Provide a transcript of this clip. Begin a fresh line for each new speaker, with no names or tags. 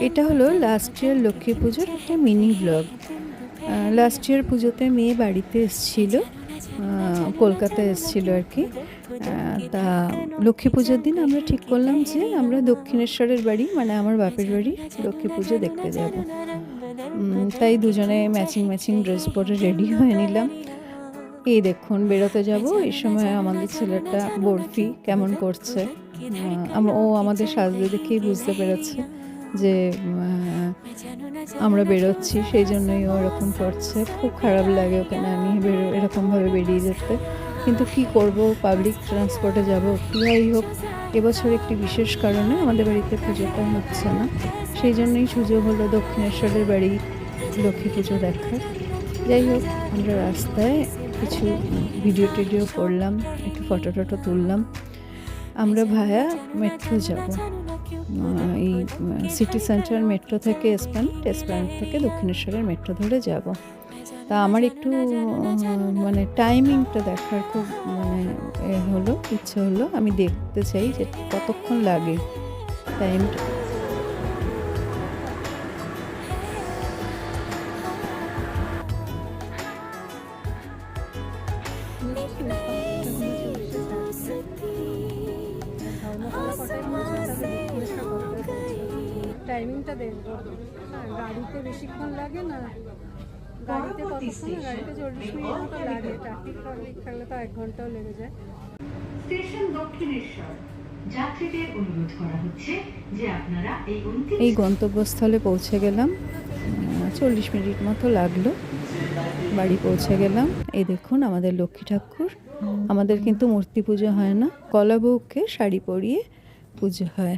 এটা হলো last year Lakshmi পুজোর একটা মিনি ব্লগ। লাস্ট ইয়ার পুজোতে মেয়ে বাড়িতে এসেছিল, কলকাতায় এসেছিল আর কি। তা লক্ষ্মী পুজোর দিন আমরা ঠিক করলাম যে আমরা দক্ষিণেশ্বরের বাড়ি, মানে আমার বাপের বাড়ি, লক্ষ্মী পুজো দেখতে যাব। তাই দুজনে ম্যাচিং ম্যাচিং ড্রেস পরে রেডি হয়ে নিলাম। এই দেখুন বেরোতে যাব, এই সময় আমাদের ছেলেটা বরফি কেমন করছে। ও আমাদের সাজতে দেখেই বুঝতে পেরেছে যে আমরা বেরোচ্ছি, সেই জন্যই ও এরকম করছে। খুব খারাপ লাগে ওকে না আমি এরকমভাবে বেরিয়ে যেতে, কিন্তু কি করব, পাবলিক ট্রান্সপোর্টে যাব। যাই হোক, এবছর একটি বিশেষ কারণে আমাদের বাড়িতে পুজোটা হচ্ছে না, সেই জন্যই সুযোগ হলো দক্ষিণেশ্বরের বাড়ি লক্ষ্মী পুজো দেখার। যাই হোক, আমরা রাস্তায় কিছু ভিডিও টিডিও করলাম, একটু ফটো টটো তুললাম। আমরা ভায়া মেট্রো যাব, এই সিটি সেন্টার মেট্রো থেকে এসপ্ল্যানেড থেকে দক্ষিণেশ্বরের মেট্রো ধরে যাব। তা আমার একটু মানে টাইমিংটা দেখার খুব ইচ্ছে হলো, আমি দেখতে চাই যে কতক্ষণ লাগে টাইমটা। টাইমিংটা দেখবো, হ্যাঁ গাড়িতে বেশিক্ষণ লাগে না, গাড়িতে কতক্ষণ, গাড়িতে 40 মিনিট মতো লাগে, ট্রাফিক থাকলে তো 1 ঘন্টাও লেগে যায়।
স্টেশন দক্ষিণেশ্বর, যাত্রীদের অনুরোধ করা হচ্ছে যে আপনারা
এই গন্তব্যস্থলে পৌঁছে গেলাম, 40 মিনিট মতো লাগলো, বাড়ি পৌঁছে গেলাম। এই দেখুন আমাদের লক্ষ্মী ঠাকুর। আমাদের কিন্তু মূর্তি পুজো হয় না, কলা বউকে শাড়ি পরিয়ে পুজো হয়।